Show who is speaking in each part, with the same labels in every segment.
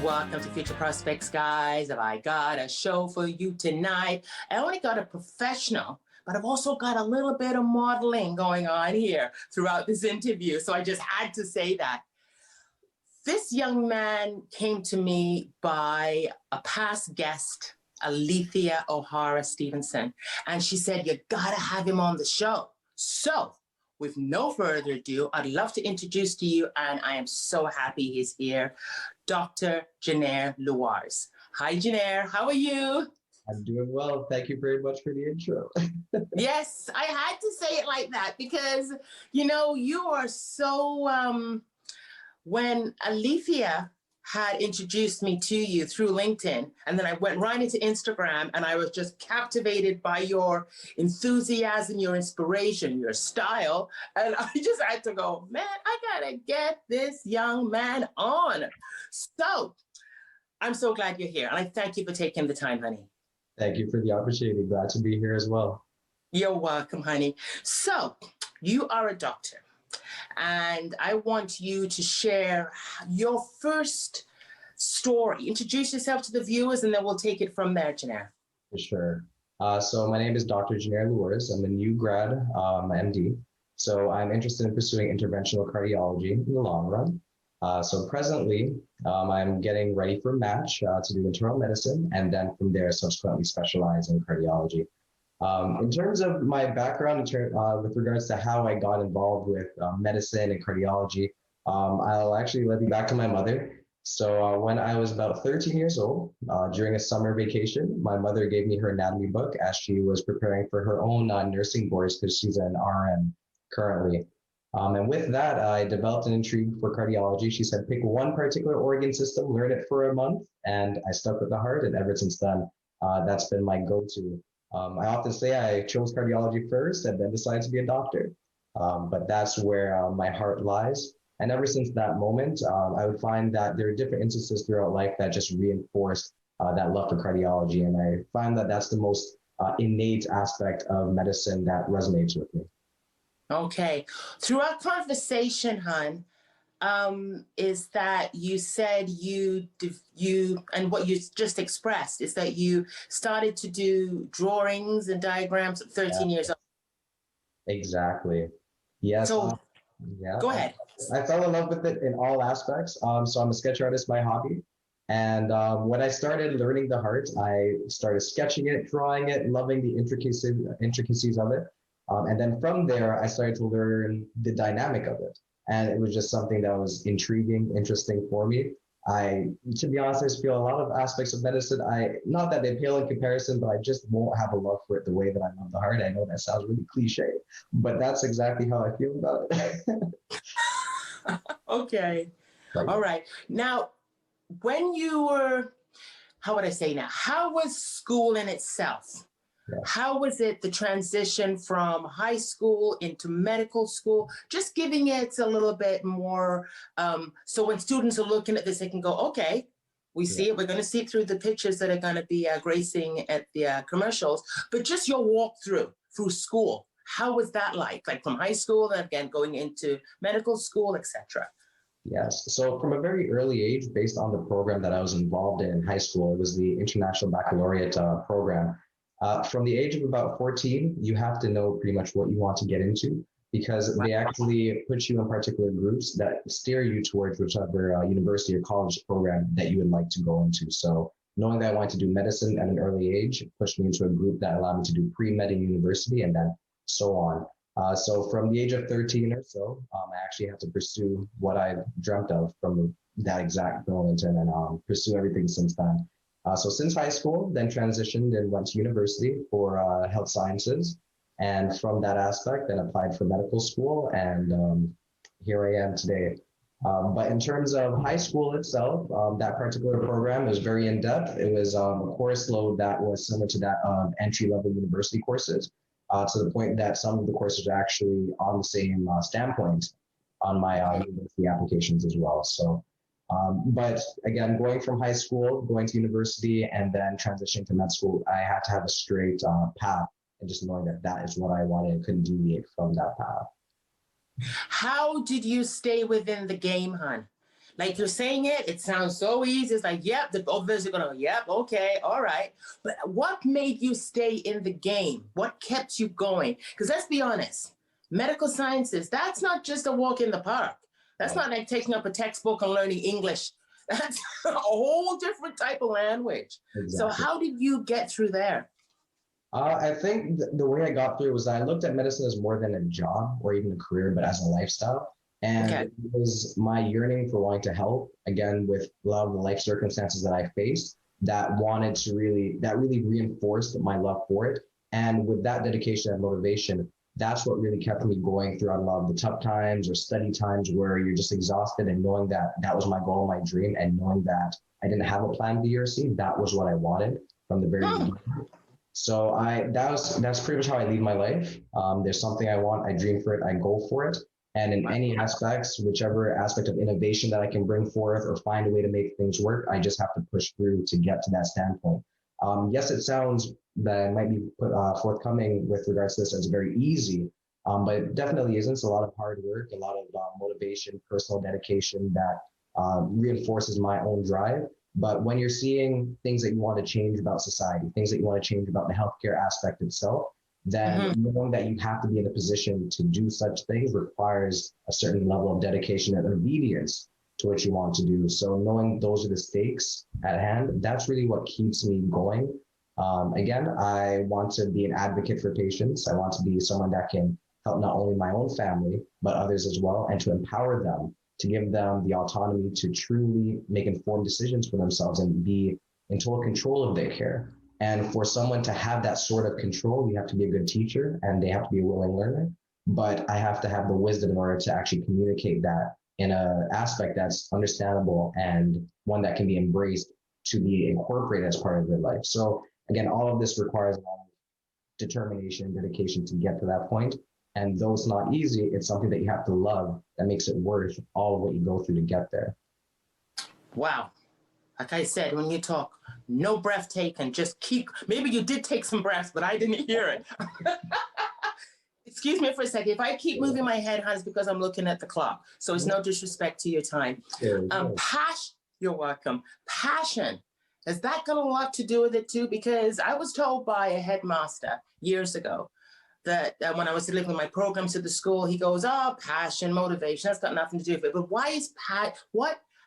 Speaker 1: Welcome to Future Prospects, guys. And I got a show for you tonight. I only got a professional, but I've also got a little bit of modeling going on here throughout this interview. So I just had to say that. This young man came to me by a past guest, Alethea O'Hara Stevenson, and she said, you gotta have him on the show. So with no further ado, I'd love to introduce to you, and I am so happy he's here, Dr. Jennaire Lewars. Hi, Jennaire. How are you?
Speaker 2: I'm doing well. Thank you very much for the intro.
Speaker 1: Yes, I had to say it like that because, you know, you are so, when Alethea had introduced me to you through LinkedIn, and then I went right into Instagram, and I was just captivated by your enthusiasm, your inspiration, your style. And I just had to go, man, I gotta get this young man on. So I'm so glad you're here. And I thank you for taking the time, honey.
Speaker 2: Thank you for the opportunity. Glad to be here as well.
Speaker 1: You're welcome, honey. So you are a doctor. And I want you to share your first story. Introduce yourself to the viewers, and then we'll take it from there, Jennaire.
Speaker 2: For sure. So my name is Dr. Jennaire Lewars. I'm a new grad, MD. So I'm interested in pursuing interventional cardiology in the long run. So presently, I'm getting ready for match to do internal medicine, and then from there, subsequently specialize in cardiology. In terms of my background, with regards to how I got involved with medicine and cardiology, I'll actually let you back to my mother. So when I was about 13 years old, during a summer vacation, my mother gave me her anatomy book as she was preparing for her own nursing boards because she's an RN currently. And with that, I developed an intrigue for cardiology. She said, pick one particular organ system, learn it for a month, and I stuck with the heart. And ever since then, that's been my go-to. I often say I chose cardiology first and then decided to be a doctor, but that's where my heart lies. And ever since that moment, I would find that there are different instances throughout life that just reinforced that love for cardiology. And I find that that's the most innate aspect of medicine that resonates with me.
Speaker 1: Okay. Through our conversation, hon, is that you said you and what you just expressed is that you started to do drawings and diagrams at 13 years old.
Speaker 2: Exactly. Yes.
Speaker 1: So go ahead.
Speaker 2: I fell in love with it in all aspects. So I'm a sketch artist by hobby. And when I started learning the heart, I started sketching it, drawing it, loving the intricacies of it. And then from there, I started to learn the dynamic of it. And it was just something that was intriguing, interesting for me. To be honest, I feel a lot of aspects of medicine, not that they pale in comparison, but I just won't have a love for it the way that I love the heart. I know that sounds really cliche, but that's exactly how I feel about it.
Speaker 1: Okay. All right. Now, when you were, how would I say now, how was school in itself? Yeah. How was it, the transition from high school into medical school? Just giving it a little bit more, so when students are looking at this, they can go, okay, we see it. We're going to see it through the pictures that are going to be gracing at the commercials. But just your walk through school, how was that like from high school and again going into medical school, etc.?
Speaker 2: Yes. So from a very early age, based on the program that I was involved in high school, it was the International Baccalaureate program. From the age of about 14, you have to know pretty much what you want to get into because they actually put you in particular groups that steer you towards whichever university or college program that you would like to go into. So knowing that I wanted to do medicine at an early age pushed me into a group that allowed me to do pre-med in university and then so on. So from the age of 13 or so, I actually had to pursue what I dreamt of from that exact moment and then pursue everything since then. So since high school, then transitioned and went to university for health sciences. And from that aspect, then applied for medical school. And here I am today. But in terms of high school itself, that particular program was very in-depth. It was a course load that was similar to that of entry-level university courses, to the point that some of the courses are actually on the same standpoint on my university applications as well. So. But again, going from high school, going to university, and then transitioning to med school, I had to have a straight path and just knowing that that is what I wanted and couldn't deviate from that path.
Speaker 1: How did you stay within the game, hon? Like you're saying it, it sounds so easy. It's like, yep, the others are gonna, yep, okay, all right. But what made you stay in the game? What kept you going? Because let's be honest, medical sciences, that's not just a walk in the park. That's not like taking up a textbook and learning English. That's a whole different type of language. So
Speaker 2: Exactly.
Speaker 1: how did you get through there?
Speaker 2: I think the way I got through was I looked at medicine as more than a job or even a career, but as a lifestyle. And
Speaker 1: Okay.
Speaker 2: it was my yearning for wanting to help, again, with a lot of the life circumstances that I faced that really reinforced my love for it. And with that dedication and motivation, that's what really kept me going throughout a lot of the tough times or study times where you're just exhausted, and knowing that that was my goal, my dream, and knowing that I didn't have a plan B or C, that was what I wanted from the very
Speaker 1: Hmm.
Speaker 2: beginning. So that's pretty much how I lead my life. There's something I want, I dream for it, I go for it. And in any aspects, whichever aspect of innovation that I can bring forth or find a way to make things work, I just have to push through to get to that standpoint. Yes, it sounds that it might be forthcoming with regards to this as very easy, but it definitely isn't. It's a lot of hard work, a lot of motivation, personal dedication that reinforces my own drive. But when you're seeing things that you want to change about society, things that you want to change about the healthcare aspect itself, then
Speaker 1: Hmm.
Speaker 2: knowing that you have to be in a position to do such things requires a certain level of dedication and obedience to what you want to do. So knowing those are the stakes at hand, that's really what keeps me going. Again, I want to be an advocate for patients. I want to be someone that can help not only my own family, but others as well, and to empower them, to give them the autonomy to truly make informed decisions for themselves and be in total control of their care. And for someone to have that sort of control, you have to be a good teacher and they have to be a willing learner. But I have to have the wisdom in order to actually communicate that in an aspect that's understandable and one that can be embraced to be incorporated as part of their life. So again, all of this requires a lot of determination, dedication to get to that point. And though it's not easy, it's something that you have to love that makes it worth all of what you go through to get there.
Speaker 1: Wow. Like I said, when you talk, no breath taken, just keep, maybe you did take some breaths, but I didn't hear it. Excuse me for a second. If I keep moving my head, hon, it's because I'm looking at the clock. So it's no disrespect to your time. Passion, you're welcome. Passion. Has that got a lot to do with it too? Because I was told by a headmaster years ago that when I was delivering my programs to the school, he goes, "Oh, passion, motivation, that's got nothing to do with it." But why is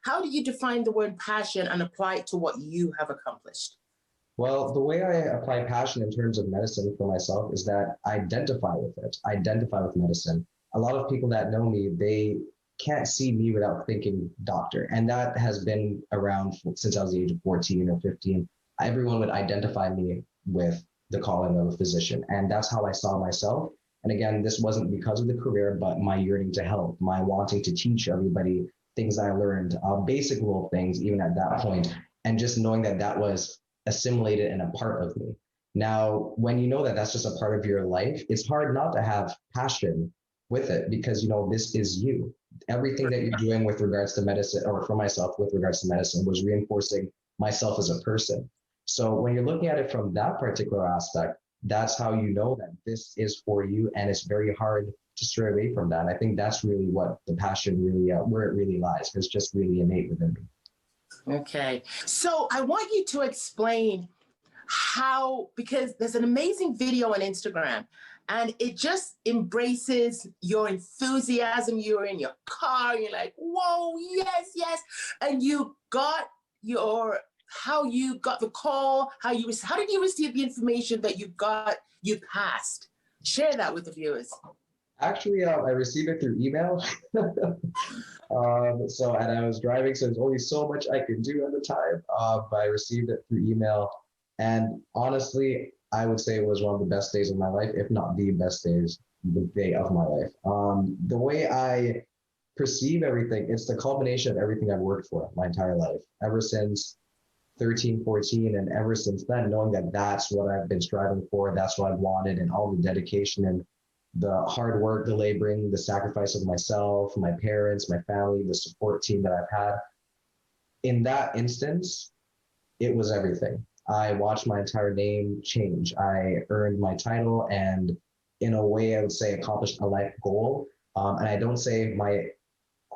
Speaker 1: how do you define the word passion and apply it to what you have accomplished?
Speaker 2: Well, the way I apply passion in terms of medicine for myself is that I identify with it. I identify with medicine. A lot of people that know me, they can't see me without thinking doctor. And that has been around since I was the age of 14 or 15. Everyone would identify me with the calling of a physician. And that's how I saw myself. And again, this wasn't because of the career, but my yearning to help, my wanting to teach everybody things I learned, basic little things, even at that point, and just knowing that that was assimilated and a part of me. Now, when you know that that's just a part of your life, it's hard not to have passion with it because, you know, this is you. Everything that you're doing with regards to medicine, or for myself with regards to medicine, was reinforcing myself as a person. So when you're looking at it from that particular aspect, that's how you know that this is for you, and it's very hard to stray away from that. And I think that's really what the passion really, where it really lies. It's just really innate within me.
Speaker 1: Okay. So I want you to explain how, because there's an amazing video on Instagram and it just embraces your enthusiasm. You're in your car, you're like, whoa, yes, yes. And you got how you got the call, how did you receive the information that you passed? Share that with the viewers.
Speaker 2: Actually, I received it through email. And I was driving, so there's only so much I could do at the time. But I received it through email, and honestly, I would say it was one of the best days of my life, if not the best the day of my life. The way I perceive everything, it's the culmination of everything I've worked for my entire life, ever since 13, 14, and ever since then, knowing that that's what I've been striving for, that's what I've wanted, and all the dedication and the hard work, the laboring, the sacrifice of myself, my parents, my family, the support team that I've had. In that instance, it was everything. I watched my entire name change. I earned my title and, in a way, I would say accomplished a life goal. And I don't say my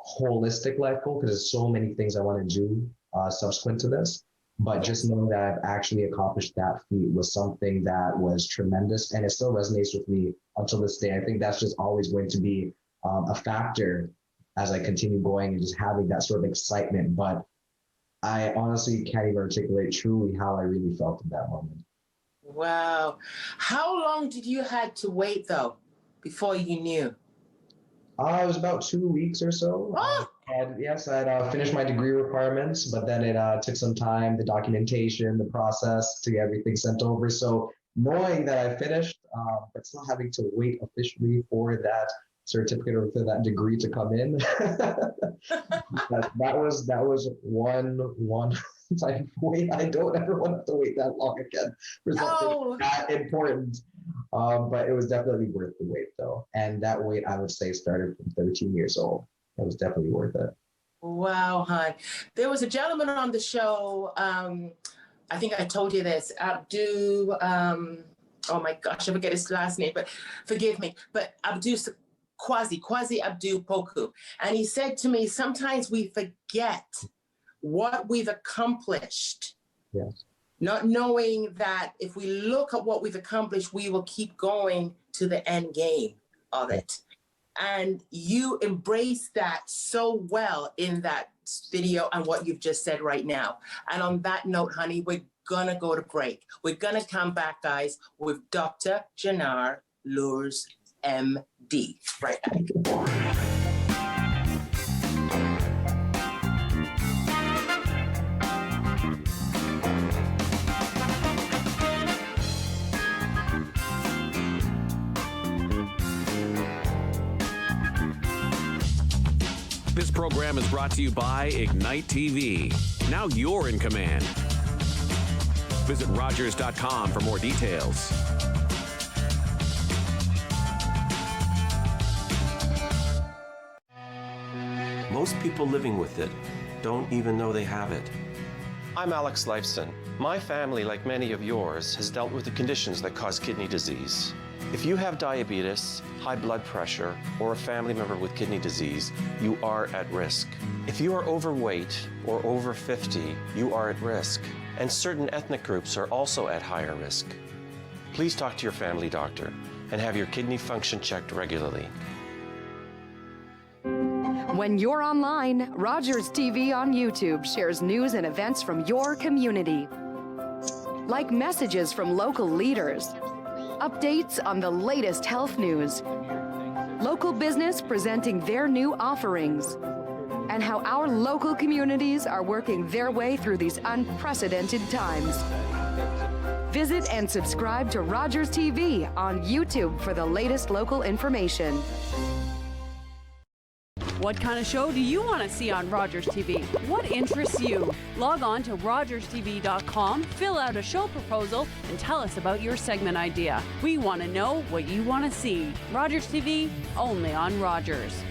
Speaker 2: holistic life goal because there's so many things I want to do subsequent to this. But just knowing that I've actually accomplished that feat was something that was tremendous, and it still resonates with me until this day. I think that's just always going to be a factor as I continue going and just having that sort of excitement. But I honestly can't even articulate truly how I really felt in that moment.
Speaker 1: Wow. How long did you had to wait though before you knew?
Speaker 2: It was about 2 weeks or so.
Speaker 1: Oh.
Speaker 2: And yes, I had finished my degree requirements, but then it took some time, the documentation, the process to get everything sent over. So knowing that I finished, but still having to wait officially for that certificate or for that degree to come in, that was one type of wait. I don't ever want to wait that long again for something that important. But it was definitely worth the wait though. And that wait, I would say, started from 13 years old. It was definitely worth it.
Speaker 1: Wow, hon. There was a gentleman on the show, I think I told you this, Abdu, oh my gosh, I forget his last name, but forgive me, but Kwasi Abdu Poku. And he said to me, sometimes we forget what we've accomplished.
Speaker 2: Yes.
Speaker 1: Not knowing that if we look at what we've accomplished, we will keep going to the end game of it. And you embrace that so well in that video and what you've just said right now. And on that note, honey, we're gonna go to break. We're gonna come back, guys, with Dr. Jennaire Lewars, MD. Right back.
Speaker 3: This program is brought to you by Ignite TV. Now you're in command. Visit Rogers.com for more details.
Speaker 4: Most people living with it don't even know they have it.
Speaker 5: I'm Alex Lifeson. My family, like many of yours, has dealt with the conditions that cause kidney disease. If you have diabetes, high blood pressure, or a family member with kidney disease, you are at risk. If you are overweight or over 50, you are at risk. And certain ethnic groups are also at higher risk. Please talk to your family doctor and have your kidney function checked regularly.
Speaker 6: When you're online, Rogers TV on YouTube shares news and events from your community, like messages from local leaders, updates on the latest health news, local business presenting their new offerings, and how our local communities are working their way through these unprecedented times. Visit and subscribe to Rogers TV on YouTube for the latest local information.
Speaker 7: What kind of show do you want to see on Rogers TV? What interests you? Log on to rogerstv.com, fill out a show proposal, and tell us about your segment idea. We want to know what you want to see. Rogers TV, only on Rogers.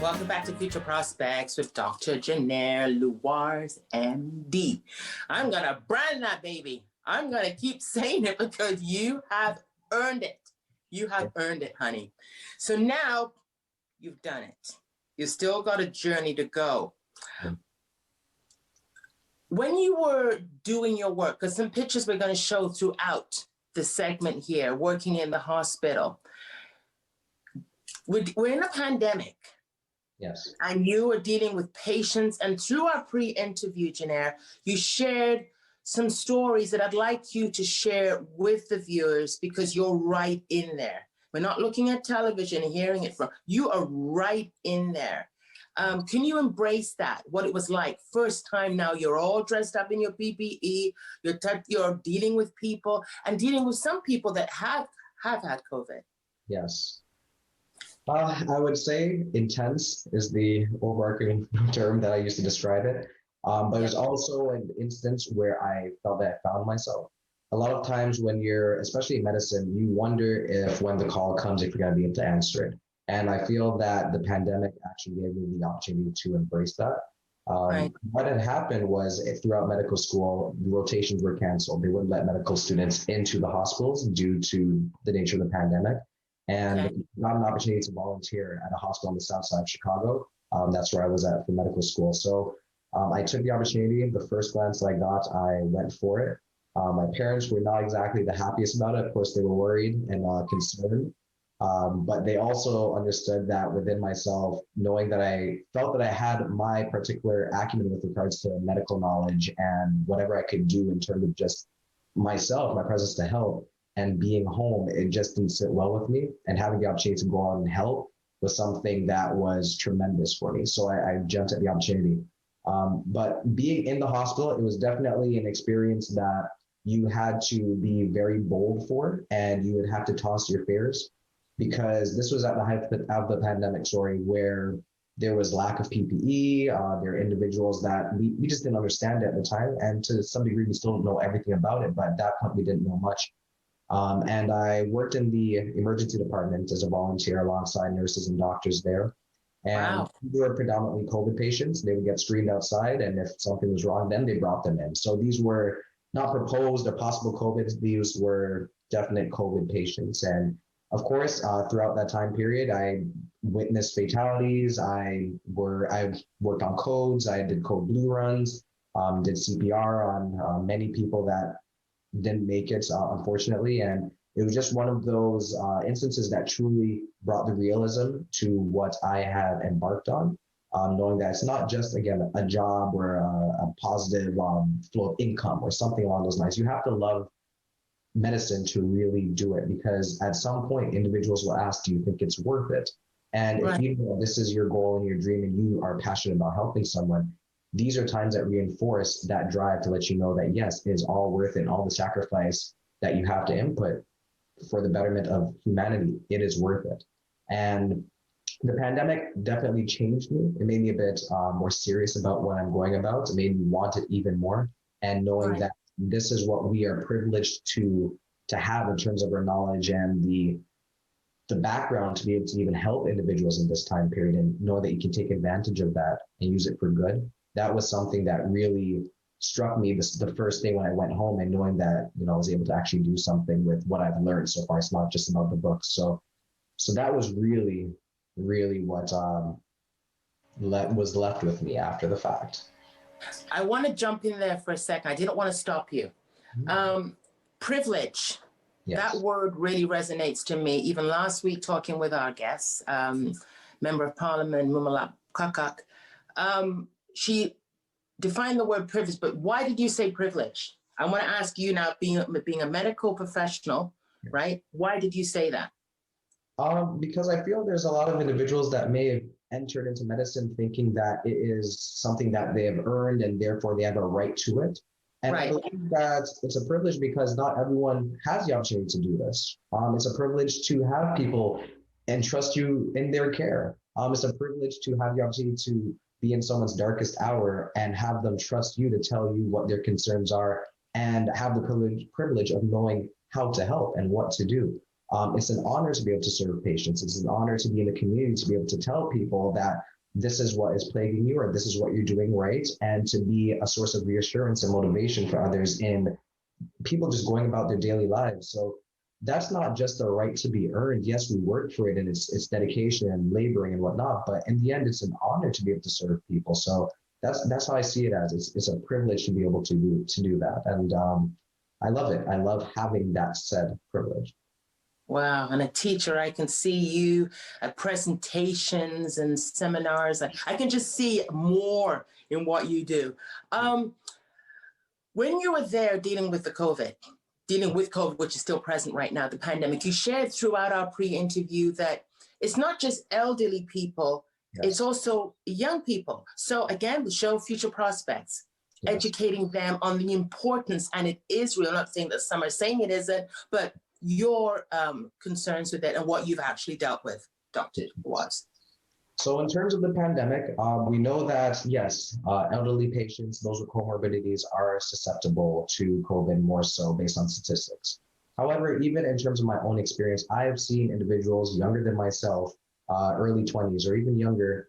Speaker 1: Welcome back to Future Prospects with Dr. Jennaire Lewars, MD. I'm going to brand that baby. I'm going to keep saying it because you have earned it. You have earned it, honey. So now you've done it. You've still got a journey to go. When you were doing your work, because some pictures we're going to show throughout the segment here, working in the hospital, we're in a pandemic.
Speaker 2: Yes.
Speaker 1: And you are dealing with patients. And through our pre-interview, Jennaire, you shared some stories that I'd like you to share with the viewers because you're right in there. We're not looking at television and hearing it from, you are right in there. Can you embrace that, what it was like? First time now, you're all dressed up in your PPE, you're dealing with people and dealing with some people that have had COVID.
Speaker 2: Yes. I would say intense is the overarching term that I used to describe it. But there's also an instance where I felt that I found myself. a lot of times when you're, especially in medicine, you wonder if when the call comes, if you're going to be able to answer it. And I feel that the pandemic actually gave me the opportunity to embrace that.
Speaker 1: Right.
Speaker 2: What had happened was throughout medical school, the rotations were canceled. They wouldn't let medical students into the hospitals due to the nature of the pandemic. And
Speaker 1: Okay.
Speaker 2: got an opportunity to volunteer at a hospital on the south side of Chicago. That's where I was at for medical school. So I took the opportunity. The first glance I got, I went for it. My parents were not exactly the happiest about it. Of course, they were worried and concerned. But they also understood that within myself, knowing that I felt that I had my particular acumen with regards to medical knowledge and whatever I could do in terms of just myself, my presence to help and being home, it just didn't sit well with me. And having the opportunity to go out and help was something that was tremendous for me. So I jumped at the opportunity. But being in the hospital, it was definitely an experience that you had to be very bold for, and you would have to toss your fears, because this was at the height of the pandemic, where there was lack of PPE. There are individuals that we just didn't understand at the time. And to some degree, we still don't know everything about it, but at that point, we didn't know much. And I worked in the emergency department as a volunteer alongside nurses and doctors there. And
Speaker 1: Wow.
Speaker 2: we were predominantly COVID patients. They would get screened outside, and if something was wrong, then they brought them in. So these were not proposed or possible COVID. These were definite COVID patients. And of course, throughout that time period, I witnessed fatalities. I worked on codes. I did code blue runs, did CPR on many people that didn't make it, unfortunately. And it was just one of those instances that truly brought the realism to what I had embarked on, knowing that it's not just, again, a job or a positive flow of income or something along those lines. You have to love medicine to really do it, because at some point individuals will ask, do you think it's worth it? And if you know this is your goal and your dream and you are passionate about helping someone, these are times that reinforce that drive to let you know that yes, it is all worth it, and all the sacrifice that you have to input for the betterment of humanity, it is worth it. And the pandemic definitely changed me. It made me a bit more serious about what I'm going about. It made me want it even more, and knowing that this is what we are privileged to have in terms of our knowledge and the background to be able to even help individuals in this time period, and know that you can take advantage of that and use it for good. That was something that really struck me the first day when I went home, and knowing that, I was able to actually do something with what I've learned so far. It's not just about the books. So that was really, really what was left with me after the fact.
Speaker 1: I want to jump in there for a second. I didn't want to stop you. Privilege.
Speaker 2: Yes.
Speaker 1: That word really resonates to me. Even last week, talking with our guest, Member of Parliament, Mumala Kakak, she defined the word privilege, but why did you say privilege? I want to ask you now, being a medical professional, right? Why did you say that?
Speaker 2: Because I feel there's a lot of individuals that may have entered into medicine thinking that it is something that they have earned and therefore they have a right to it. And I believe that it's a privilege because not everyone has the opportunity to do this. It's a privilege to have people entrust you in their care. It's a privilege to have the opportunity to be in someone's darkest hour and have them trust you to tell you what their concerns are, and have the privilege of knowing how to help and what to do. It's an honor to be able to serve patients. It's an honor to be in the community, to be able to tell people that this is what is plaguing you, or this is what you're doing right, and to be a source of reassurance and motivation for others in people just going about their daily lives. So that's not just a right to be earned. Yes, we work for it, and it's dedication and laboring and whatnot, but in the end, it's an honor to be able to serve people. So that's how I see it as. It's a privilege to be able to do that. And I love it. I love having that said privilege.
Speaker 1: Wow. And a teacher, I can see you at presentations and seminars. I can just see more in what you do. When you were there dealing with COVID, which is still present right now, the pandemic, you shared throughout our pre-interview that it's not just elderly people, it's also young people. So again, we show future prospects, educating them on the importance, and it is real. I'm not saying that some are saying it isn't, but your concerns with it and what you've actually dealt with, Dr. Lewars.
Speaker 2: So in terms of the pandemic, we know that, yes, elderly patients, those with comorbidities are susceptible to COVID more so based on statistics. However, even in terms of my own experience, I have seen individuals younger than myself, early 20s or even younger,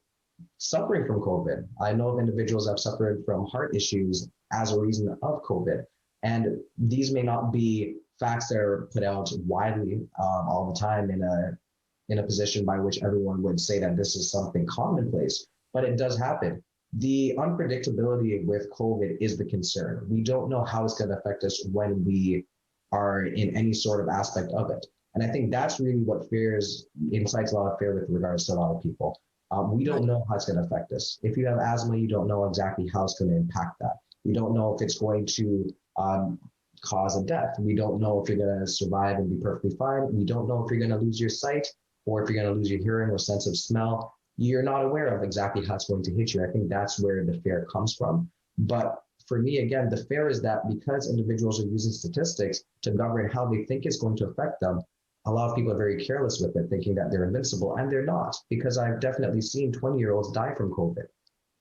Speaker 2: suffering from COVID. I know of individuals that have suffered from heart issues as a reason of COVID. And these may not be facts that are put out widely all the time in a position by which everyone would say that this is something commonplace, but it does happen. The unpredictability with COVID is the concern. We don't know how it's going to affect us when we are in any sort of aspect of it. And I think that's really what incites a lot of fear with regards to a lot of people. We don't know how it's going to affect us. If you have asthma, you don't know exactly how it's going to impact that. You don't know if it's going to cause a death. We don't know if you're going to survive and be perfectly fine. We don't know if you're going to lose your sight or if you're going to lose your hearing or sense of smell. You're not aware of exactly how it's going to hit you. I think that's where the fear comes from. But for me, again, the fear is that because individuals are using statistics to govern how they think it's going to affect them, a lot of people are very careless with it, thinking that they're invincible, and they're not, because I've definitely seen 20-year-olds die from COVID.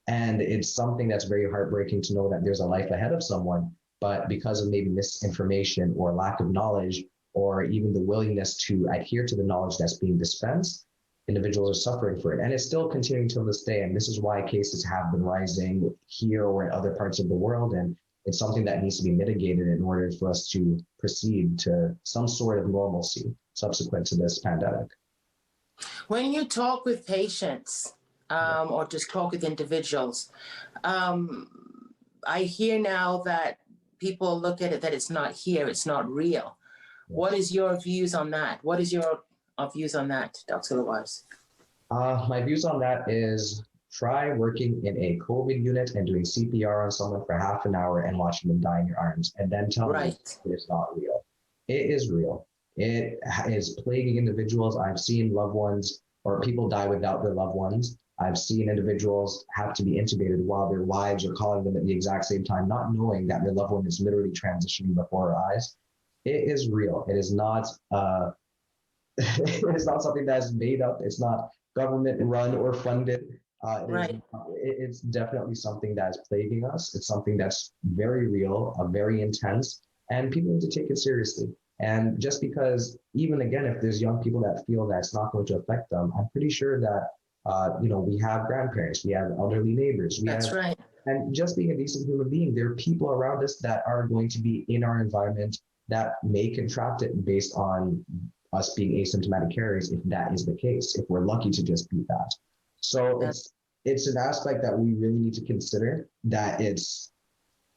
Speaker 2: And it's something that's very heartbreaking to know that there's a life ahead of someone, but because of maybe misinformation or lack of knowledge, or even the willingness to adhere to the knowledge that's being dispensed, individuals are suffering for it. And it's still continuing to this day. And this is why cases have been rising here or in other parts of the world. And it's something that needs to be mitigated in order for us to proceed to some sort of normalcy subsequent to this pandemic.
Speaker 1: When you talk with patients or just talk with individuals, I hear now that people look at it that it's not here, it's not real. What is your views on that? What is your views on that, Dr. Lewars?
Speaker 2: My views on that is try working in a COVID unit and doing CPR on someone for half an hour and watching them die in your arms, and then tell me it's not real. It is real. It is plaguing individuals. I've seen loved ones or people die without their loved ones. I've seen individuals have to be intubated while their wives are calling them at the exact same time, not knowing that their loved one is literally transitioning before our eyes. It is real. It is not it's not something that's made up. It's not government run or funded. It's definitely something that is plaguing us. It's something that's very real, very intense, and people need to take it seriously. And just because, even again, if there's young people that feel that it's not going to affect them, I'm pretty sure that we have grandparents, we have elderly neighbors. And just being a decent human being, there are people around us that are going to be in our environment that may contract it based on us being asymptomatic carriers, if that is the case, if we're lucky to just be that. So it's an aspect that we really need to consider, that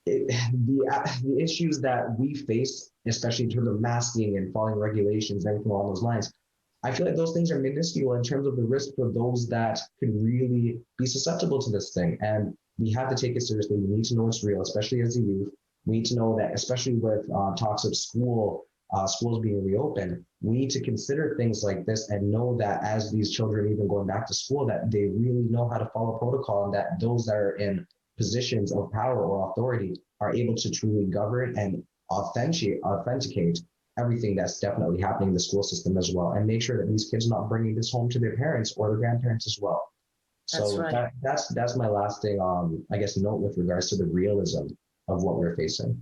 Speaker 2: the issues that we face, especially in terms of masking and following regulations and everything along those lines, I feel like those things are minuscule in terms of the risk for those that could really be susceptible to this thing. And we have to take it seriously. We need to know it's real, especially as a youth. We need to know that, especially with talks of schools being reopened, we need to consider things like this and know that as these children even going back to school, that they really know how to follow protocol, and that those that are in positions of power or authority are able to truly govern and authenticate everything that's definitely happening in the school system as well, and make sure that these kids are not bringing this home to their parents or their grandparents as well. So that's my lasting, note with regards to the realism of what we're facing.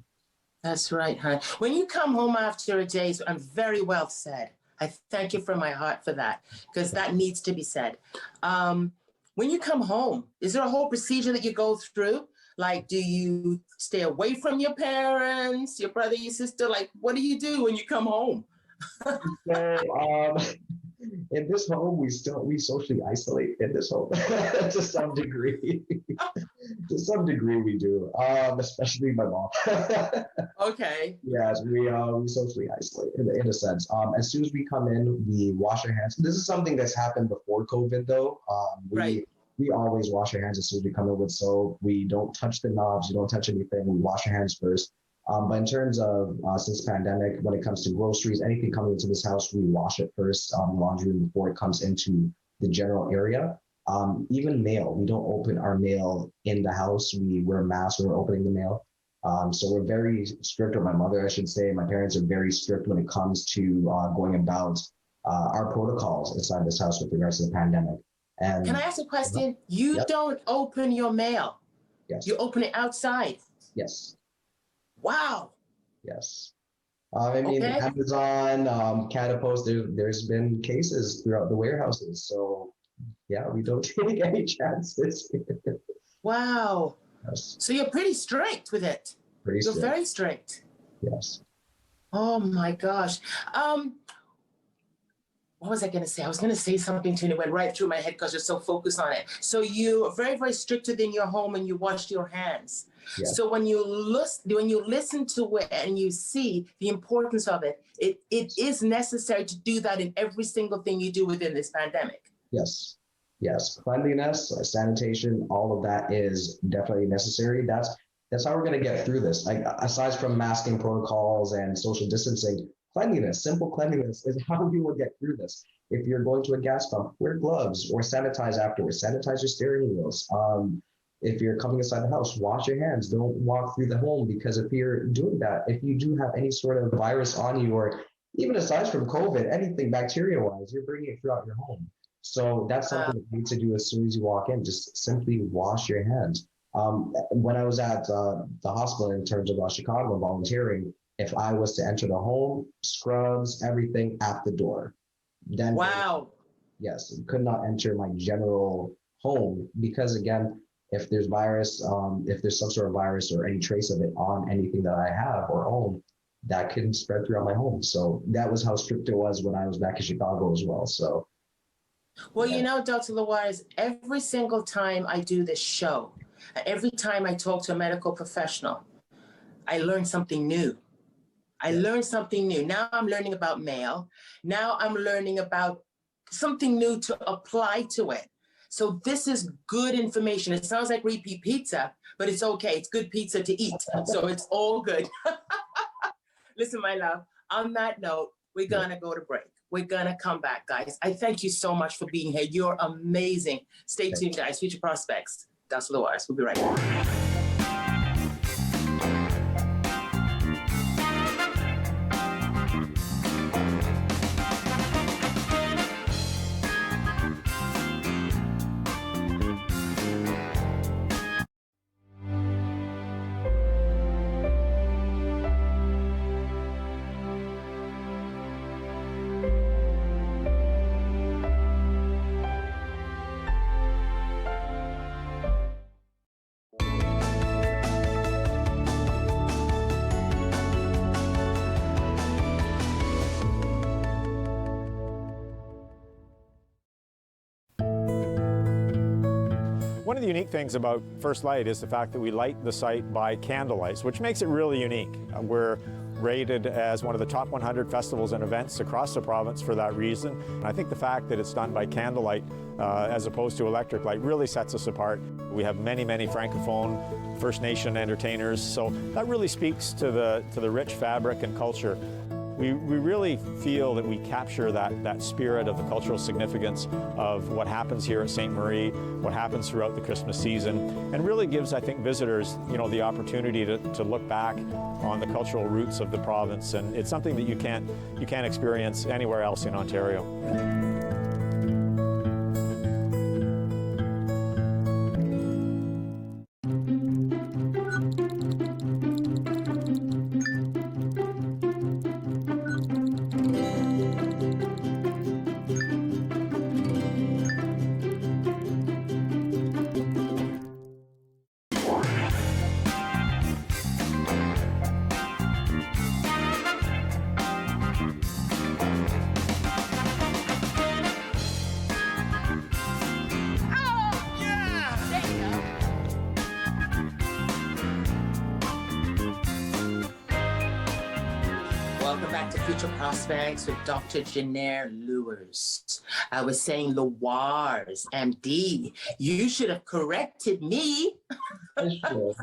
Speaker 1: That's right, hon. When you come home after a day, I'm very well said. I thank you from my heart for that, because that needs to be said. When you come home, is there a whole procedure that you go through? Like, do you stay away from your parents, your brother, your sister? Like, what do you do when you come home?
Speaker 2: In this home, we socially isolate in this home to some degree. To some degree, we do, especially my mom.
Speaker 1: Okay.
Speaker 2: Yes, we socially isolate in a sense. As soon as we come in, we wash our hands. This is something that's happened before COVID, though. We always wash our hands as soon as we come in with soap. We don't touch the knobs. We don't touch anything. We wash our hands first. But in terms of since pandemic, when it comes to groceries, anything coming into this house, we wash it first in the laundry room before it comes into the general area. Even mail, we don't open our mail in the house. We wear masks when we're opening the mail. So we're very strict, or my mother, I should say. My parents are very strict when it comes to going about our protocols inside this house with regards to the pandemic. And
Speaker 1: Can I ask a question? You
Speaker 2: Yep.
Speaker 1: don't open your mail.
Speaker 2: yes,
Speaker 1: You open it outside.
Speaker 2: yes,
Speaker 1: Wow.
Speaker 2: yes. I mean,
Speaker 1: Okay.
Speaker 2: Amazon, Canada Post, there's been cases throughout the warehouses. So yeah, we don't take any chances.
Speaker 1: Wow.
Speaker 2: Yes,
Speaker 1: So you're pretty strict with it.
Speaker 2: pretty
Speaker 1: You're
Speaker 2: strict.
Speaker 1: very strict.
Speaker 2: Yes.
Speaker 1: Oh my gosh. What was I going to say? I was going to say something to you and it went right through my head because you're so focused on it. So you're very, very strict within your home and you wash your hands.
Speaker 2: Yes.
Speaker 1: So when you listen to it and you see the importance of it, it is necessary to do that in every single thing you do within this pandemic.
Speaker 2: Yes. Yes. Cleanliness, sanitation, all of that is definitely necessary. That's how we're going to get through this. Like, aside from masking protocols and social distancing, cleanliness, simple cleanliness is how we will get through this. If you're going to a gas pump, wear gloves or sanitize afterwards. Sanitize your steering wheels. If you're coming inside the house, wash your hands. Don't walk through the home, because if you're doing that, if you do have any sort of virus on you, or even aside from COVID, anything bacteria-wise, you're bringing it throughout your home. So that's something that you need to do as soon as you walk in. Just simply wash your hands. When I was at the hospital in terms of Chicago volunteering, if I was to enter the home, scrubs, everything at the door. Then
Speaker 1: Wow.
Speaker 2: yes, could not enter my general home, because again, if there's virus, if there's some sort of virus or any trace of it on anything that I have or own, that can spread throughout my home. So that was how strict it was when I was back in Chicago as well. So.
Speaker 1: Well,
Speaker 2: yeah.
Speaker 1: you know, Dr. Lewars, every single time I do this show, every time I talk to a medical professional, I learn something new. I learned something new. Now I'm learning about mail. Now I'm learning about something new to apply to it. So this is good information. It sounds like repeat pizza, but it's okay. It's good pizza to eat. So it's all good. Listen, my love, on that note, we're going to go to break. We're going to come back, guys. I thank you so much for being here. You're amazing. Stay tuned, guys. Future Prospects. Dr. Lewars. We'll be right back.
Speaker 8: One of the unique things about First Light is the fact that we light the site by candlelight, which makes it really unique. We're rated as one of the top 100 festivals and events across the province for that reason. And I think the fact that it's done by candlelight as opposed to electric light really sets us apart. We have many, many Francophone First Nation entertainers, so that really speaks to the rich fabric and culture. We really feel that we capture that spirit of the cultural significance of what happens here at Ste. Marie, what happens throughout the Christmas season, and really gives, I think, visitors, the opportunity to look back on the cultural roots of the province. And it's something that you can't experience anywhere else in Ontario.
Speaker 1: Welcome back to Future Prospects with Dr. Jennaire Lewars. I was saying Lewars, MD. You should have corrected me.
Speaker 2: Sure.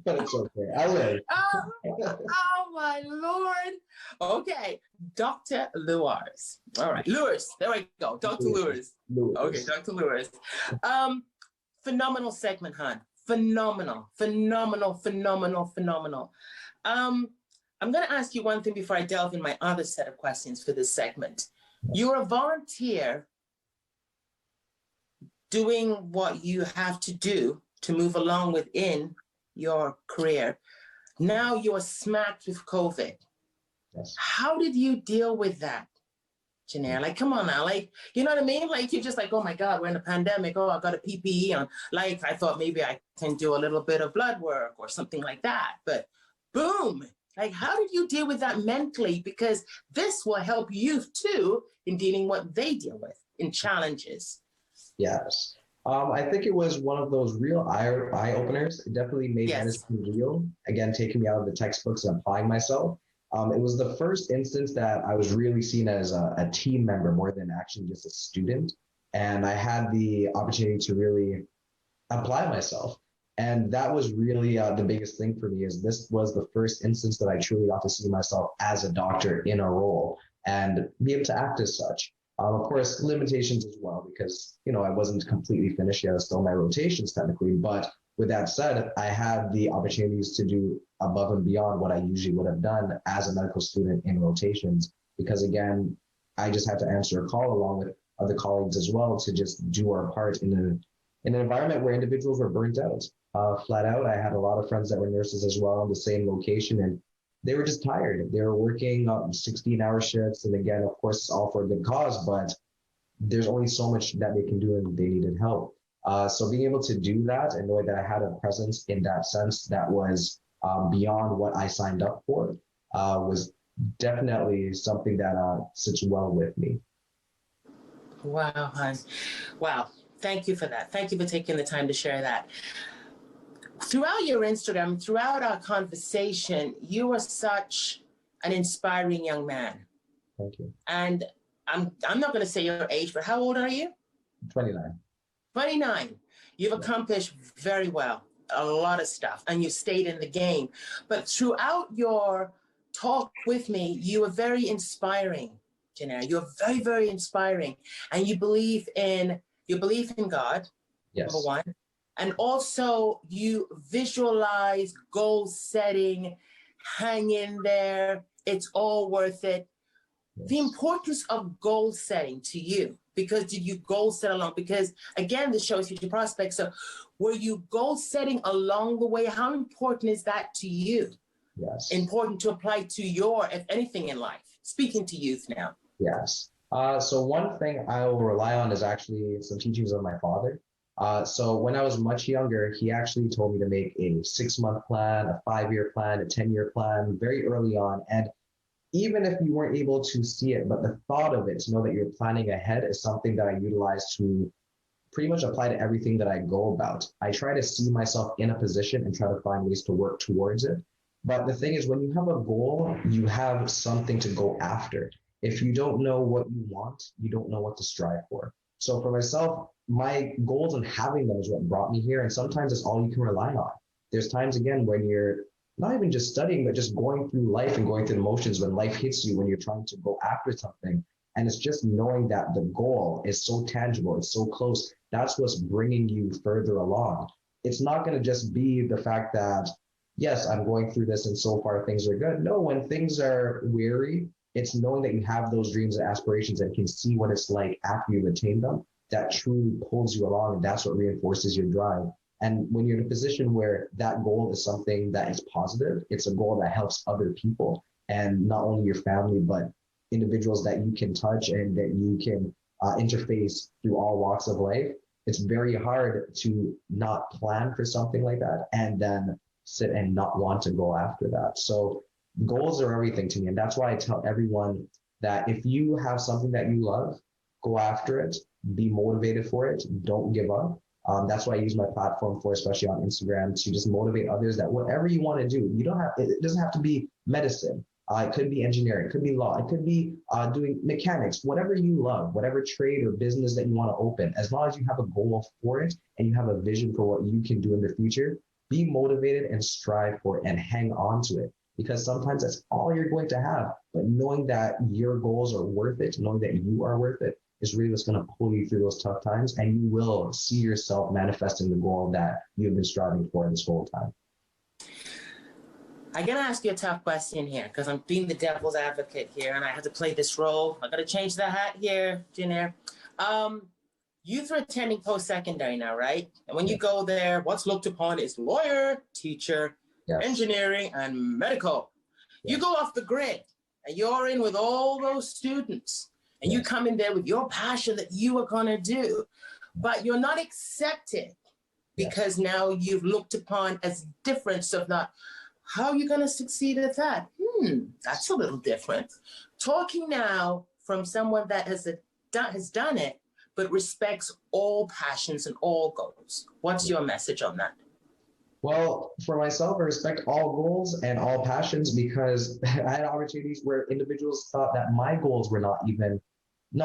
Speaker 2: But it's okay. I will.
Speaker 1: Oh, my Lord. Okay, Dr. Lewars. All right, Lewars. There we go. Dr. Lewars. Okay, Dr. Lewars. Phenomenal segment, hon. Phenomenal. I'm going to ask you one thing before I delve in my other set of questions for this segment. You're a volunteer doing what you have to do to move along within your career. Now you're smacked with COVID.
Speaker 2: Yes.
Speaker 1: How did you deal with that, Jennaire? Like, come on now, like, you know what I mean? Like, you're just like, oh my God, we're in a pandemic. Oh, I got a PPE on. Like, I thought maybe I can do a little bit of blood work or something like that. But boom, like, how did you deal with that mentally? Because this will help you too in dealing what they deal with in challenges.
Speaker 2: Yes. I think it was one of those real eye openers. It definitely made medicine real. Again, taking me out of the textbooks and applying myself. It was the first instance that I was really seen as a team member more than actually just a student. And I had the opportunity to really apply myself. And that was really the biggest thing for me, is this was the first instance that I truly got to see myself as a doctor in a role and be able to act as such. Of course, limitations as well, because, you know, I wasn't completely finished yet. I was still in my rotations technically. But with that said, I had the opportunities to do above and beyond what I usually would have done as a medical student in rotations, because again, I just had to answer a call along with other colleagues as well to just do our part in an environment where individuals were burnt out, flat out. I had a lot of friends that were nurses as well in the same location, and they were just tired. They were working 16-hour shifts. And again, of course, it's all for a good cause, but there's only so much that they can do and they needed help. So being able to do that and knowing that I had a presence in that sense that was beyond what I signed up for was definitely something that sits well with me.
Speaker 1: Wow, hon. Wow. Thank you for that. Thank you for taking the time to share that. Throughout your Instagram, throughout our conversation, you are such an inspiring young man.
Speaker 2: Thank you.
Speaker 1: And I'm not going to say your age, but how old are you?
Speaker 2: 29.
Speaker 1: 29. You've accomplished very well, a lot of stuff, and you stayed in the game. But throughout your talk with me, you were very inspiring, Jennaire. You're very, very inspiring. And you believe in God,
Speaker 2: yes.
Speaker 1: Number one. And also you visualize goal setting, hang in there, it's all worth it. Yes. The importance of goal setting to you, because did you goal set along? Because again, this shows future prospects. So were you goal setting along the way? How important is that to you?
Speaker 2: Yes.
Speaker 1: Important to apply to your, if anything in life, speaking to youth now.
Speaker 2: Yes. So one thing I will rely on is actually some teachings of my father. So when I was much younger, he actually told me to make a 6-month plan, a 5-year plan, a 10-year plan very early on. And even if you weren't able to see it, but the thought of it, to know that you're planning ahead, is something that I utilize to pretty much apply to everything that I go about. I try to see myself in a position and try to find ways to work towards it. But the thing is, when you have a goal, you have something to go after. If you don't know what you want, you don't know what to strive for. So for myself, my goals and having them is what brought me here. And sometimes it's all you can rely on. There's times, again, when you're not even just studying, but just going through life and going through the motions, when life hits you, when you're trying to go after something. And it's just knowing that the goal is so tangible, it's so close. That's what's bringing you further along. It's not going to just be the fact that, yes, I'm going through this and so far things are good. No, when things are weary, it's knowing that you have those dreams and aspirations and can see what it's like after you've attained them. That truly pulls you along, and that's what reinforces your drive. And when you're in a position where that goal is something that is positive, it's a goal that helps other people, and not only your family, but individuals that you can touch and that you can interface through all walks of life. It's very hard to not plan for something like that and then sit and not want to go after that. So goals are everything to me. And that's why I tell everyone that if you have something that you love, go after it, be motivated for it, don't give up. That's what I use my platform for, especially on Instagram, to just motivate others that whatever you want to do, it doesn't have to be medicine. It could be engineering, it could be law, it could be doing mechanics, whatever you love, whatever trade or business that you want to open, as long as you have a goal for it and you have a vision for what you can do in the future, be motivated and strive for it and hang on to it. Because sometimes that's all you're going to have. But knowing that your goals are worth it, knowing that you are worth it, is really what's going to pull you through those tough times. And you will see yourself manifesting the goal that you've been striving for this whole time.
Speaker 1: I gotta ask you a tough question here, because I'm being the devil's advocate here, and I have to play this role. I gotta change the hat here, Jennaire. youth are attending post-secondary now, right? And when you go there, what's looked upon is lawyer, teacher, engineering, and medical. You go off the grid and you're in with all those students and you come in there with your passion that you are going to do, but you're not accepted because now you've looked upon as different. So not, how are you going to succeed at that? That's a little different. Talking now from someone that has done it, but respects all passions and all goals. What's your message on that?
Speaker 2: Well, for myself, I respect all goals and all passions because I had opportunities where individuals thought that my goals were not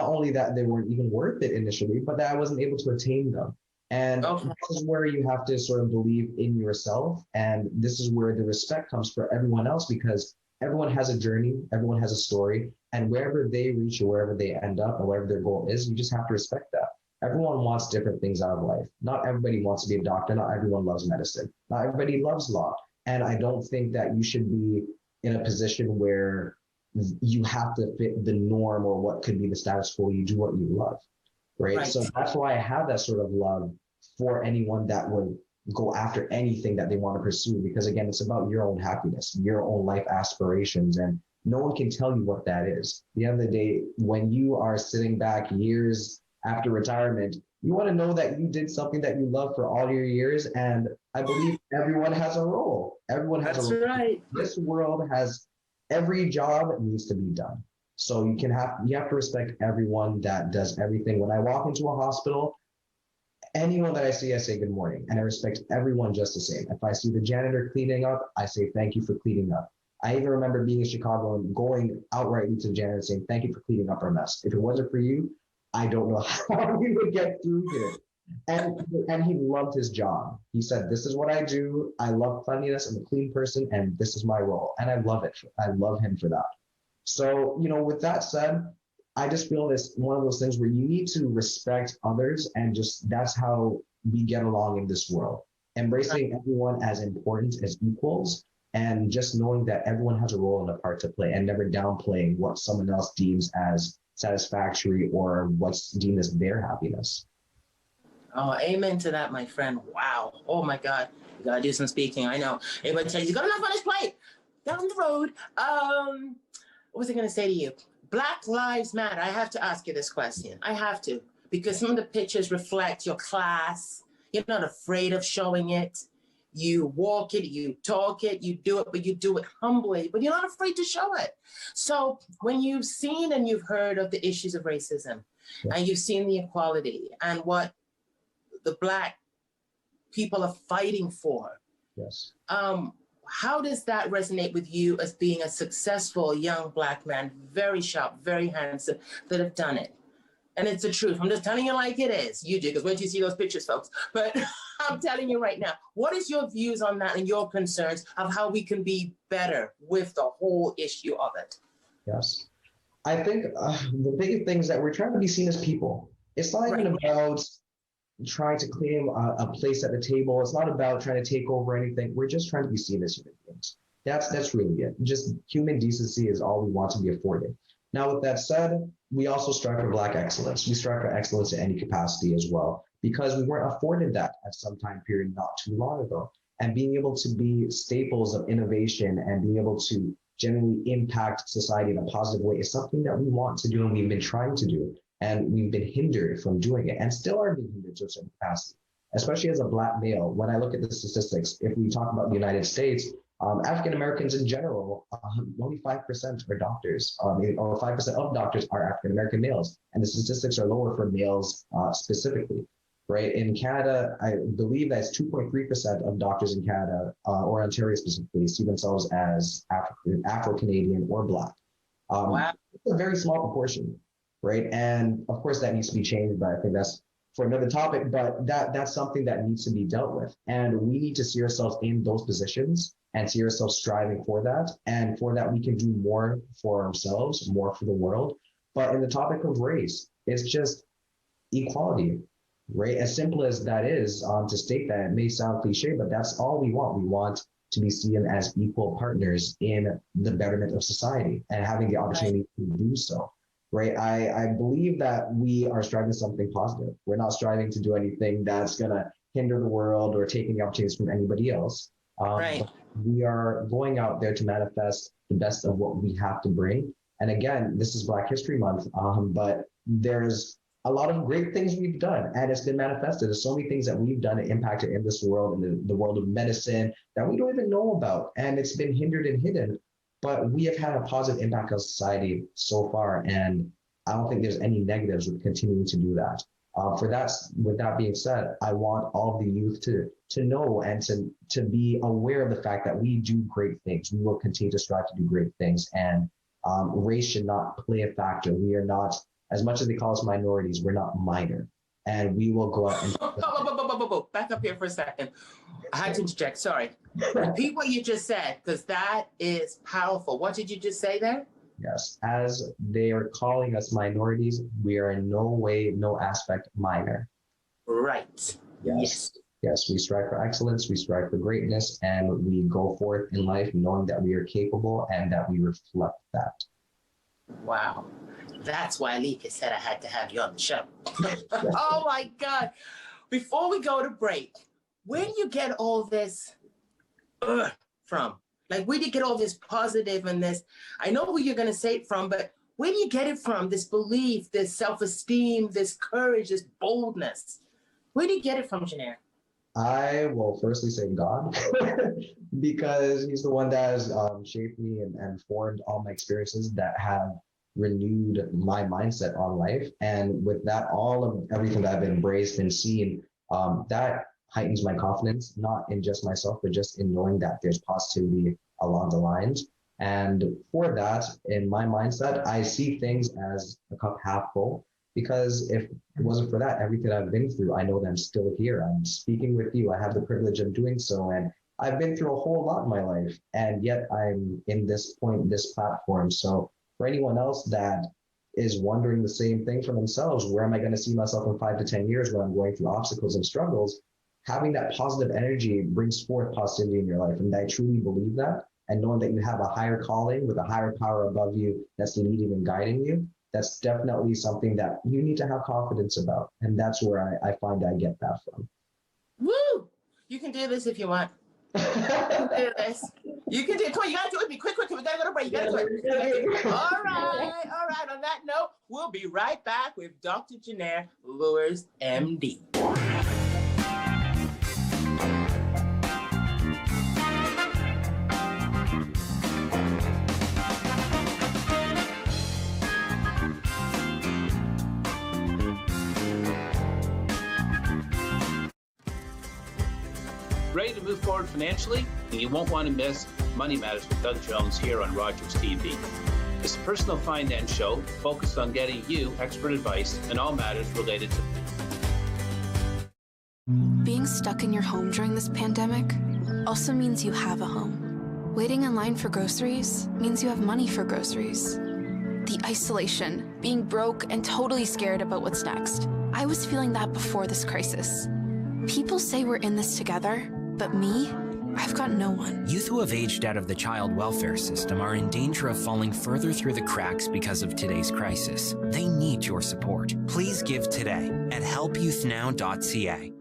Speaker 2: only that they weren't even worth it initially, but that I wasn't able to attain them. And this is where you have to sort of believe in yourself. And this is where the respect comes for everyone else, because everyone has a journey, everyone has a story, and wherever they reach or wherever they end up and whatever their goal is, you just have to respect that. Everyone wants different things out of life. Not everybody wants to be a doctor. Not everyone loves medicine. Not everybody loves law. And I don't think that you should be in a position where you have to fit the norm or what could be the status quo. You do what you love, right? So that's why I have that sort of love for anyone that would go after anything that they want to pursue, because again, it's about your own happiness, your own life aspirations, and no one can tell you what that is. At the end of the day, when you are sitting back years after retirement, you want to know that you did something that you love for all your years. And I believe everyone has a role. Everyone has a role. Right. This world has every job needs to be done. So you have to respect everyone that does everything. When I walk into a hospital, anyone that I see, I say good morning, and I respect everyone just the same. If I see the janitor cleaning up, I say thank you for cleaning up. I even remember being in Chicago and going outrightly to the janitor and saying thank you for cleaning up our mess. If it wasn't for you, I don't know how we would get through here. And he loved his job. He said, this is what I do. I love cleanliness. I'm a clean person, and this is my role. And I love it. I love him for that. So, with that said, I just feel it's one of those things where you need to respect others, and just that's how we get along in this world. Embracing everyone as important, as equals, and just knowing that everyone has a role and a part to play, and never downplaying what someone else deems as satisfactory or what's deemed as their happiness.
Speaker 1: Oh, amen to that, my friend. Wow. Oh my God. You gotta do some speaking. I know. Everybody tells you, you got enough on his plate. Down the road. What was I gonna say to you? Black Lives Matter. I have to ask you this question. I have to, because some of the pictures reflect your class. You're not afraid of showing it. You walk it, you talk it, you do it, but you do it humbly, but you're not afraid to show it. So when you've seen and you've heard of the issues of racism, and you've seen the equality and what the Black people are fighting for, how does that resonate with you as being a successful young Black man, very sharp, very handsome, that have done it? And it's the truth. I'm just telling you like it is. You do, because wait till you see those pictures, folks. But I'm telling you right now, what is your views on that and your concerns of how we can be better with the whole issue of it?
Speaker 2: Yes. I think the big thing is that we're trying to be seen as people. It's not even about trying to claim a place at the table. It's not about trying to take over anything. We're just trying to be seen as human beings. That's really it. Just human decency is all we want to be afforded. Now, with that said, we also strive for Black excellence. We strive for excellence in any capacity as well, because we weren't afforded that at some time period not too long ago. And being able to be staples of innovation and being able to genuinely impact society in a positive way is something that we want to do and we've been trying to do. And we've been hindered from doing it and still are being hindered to a certain capacity, especially as a Black male. When I look at the statistics, if we talk about the United States, African Americans in general, only 5% are doctors, or 5% of doctors are African American males. And the statistics are lower for males specifically, right? In Canada, I believe that's 2.3% of doctors in Canada, or Ontario specifically, see themselves as Afro-Canadian or Black. Wow. It's a very small proportion, right? And of course that needs to be changed, but I think that's for another topic, but that's something that needs to be dealt with. And we need to see ourselves in those positions and see ourselves striving for that. And for that, we can do more for ourselves, more for the world. But in the topic of race, it's just equality, right? As simple as that is, to state that, it may sound cliche, but that's all we want. We want to be seen as equal partners in the betterment of society and having the opportunity to do so. right? I believe that we are striving something positive. We're not striving to do anything that's going to hinder the world or take any opportunities from anybody else.
Speaker 1: Right.
Speaker 2: We are going out there to manifest the best of what we have to bring. And again, this is Black History Month, but there's a lot of great things we've done, and it's been manifested. There's so many things that we've done and impacted in this world, in the world of medicine, that we don't even know about, and it's been hindered and hidden. But we have had a positive impact on society so far, and I don't think there's any negatives with continuing to do that. With that being said, I want all of the youth to know and to be aware of the fact that we do great things. We will continue to strive to do great things, and race should not play a factor. We are not, as much as they call us minorities, we're not minor, and we will go out and
Speaker 1: back up here for a second. I had to interject. Sorry. Repeat what you just said, because that is powerful. What did you just say there?
Speaker 2: Yes, as they are calling us minorities, we are in no way, no aspect minor.
Speaker 1: Right.
Speaker 2: Yes. Yes, we strive for excellence, we strive for greatness, and we go forth in life knowing that we are capable and that we reflect that.
Speaker 1: Wow. That's why Alika said I had to have you on the show. Oh my God. Before we go to break, where do you get all this from? Like, where do you get all this positive and this? I know where you're going to say it from, but where do you get it from? This belief, this self-esteem, this courage, this boldness. Where do you get it from, Jennaire?
Speaker 2: I will firstly say God, because he's the one that has shaped me and formed all my experiences that have renewed my mindset on life. And with that, all of everything that I've embraced and seen, that heightens my confidence, not in just myself, but just in knowing that there's positivity along the lines. And for that, in my mindset, I see things as a cup half full, because if it wasn't for that, everything I've been through, I know that I'm still here. I'm speaking with you. I have the privilege of doing so. And I've been through a whole lot in my life, and yet I'm in this point, this platform. So for anyone else that is wondering the same thing for themselves, where am I going to see myself in 5 to 10 years when I'm going through obstacles and struggles? Having that positive energy brings forth positivity in your life. And I truly believe that. And knowing that you have a higher calling with a higher power above you that's leading and guiding you, that's definitely something that you need to have confidence about. And that's where I find I get that from.
Speaker 1: Woo! You can do this if you want. You can do this. You can do it. Come on, you gotta do it with me. Quick. We gotta go to break. You gotta do it. All right. On that note, we'll be right back with Dr. Jennaire Lewars, MD.
Speaker 9: Ready to move forward financially? And you won't want to miss Money Matters with Doug Jones here on Rogers TV. It's a personal finance show focused on getting you expert advice in all matters related to.
Speaker 10: Being stuck in your home during this pandemic also means you have a home. Waiting in line for groceries means you have money for groceries. The isolation, being broke and totally scared about what's next. I was feeling that before this crisis. People say we're in this together, but me, I've got no one.
Speaker 11: Youth who have aged out of the child welfare system are in danger of falling further through the cracks because of today's crisis. They need your support. Please give today at helpyouthnow.ca.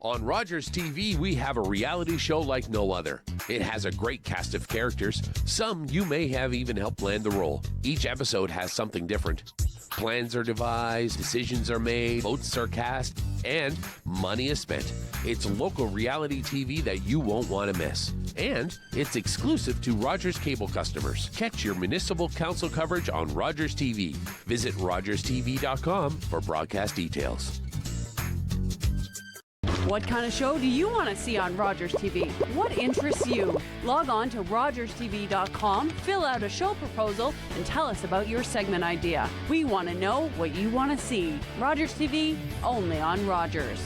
Speaker 3: On Rogers TV, we have a reality show like no other. It has a great cast of characters. Some you may have even helped land the role. Each episode has something different. Plans are devised, decisions are made, votes are cast, and money is spent. It's local reality TV that you won't want to miss. And it's exclusive to Rogers cable customers. Catch your municipal council coverage on Rogers TV. Visit rogerstv.com for broadcast details.
Speaker 7: What kind of show do you want to see on Rogers TV? What interests you? Log on to rogerstv.com, fill out a show proposal, and tell us about your segment idea. We want to know what you want to see. Rogers TV, only on Rogers.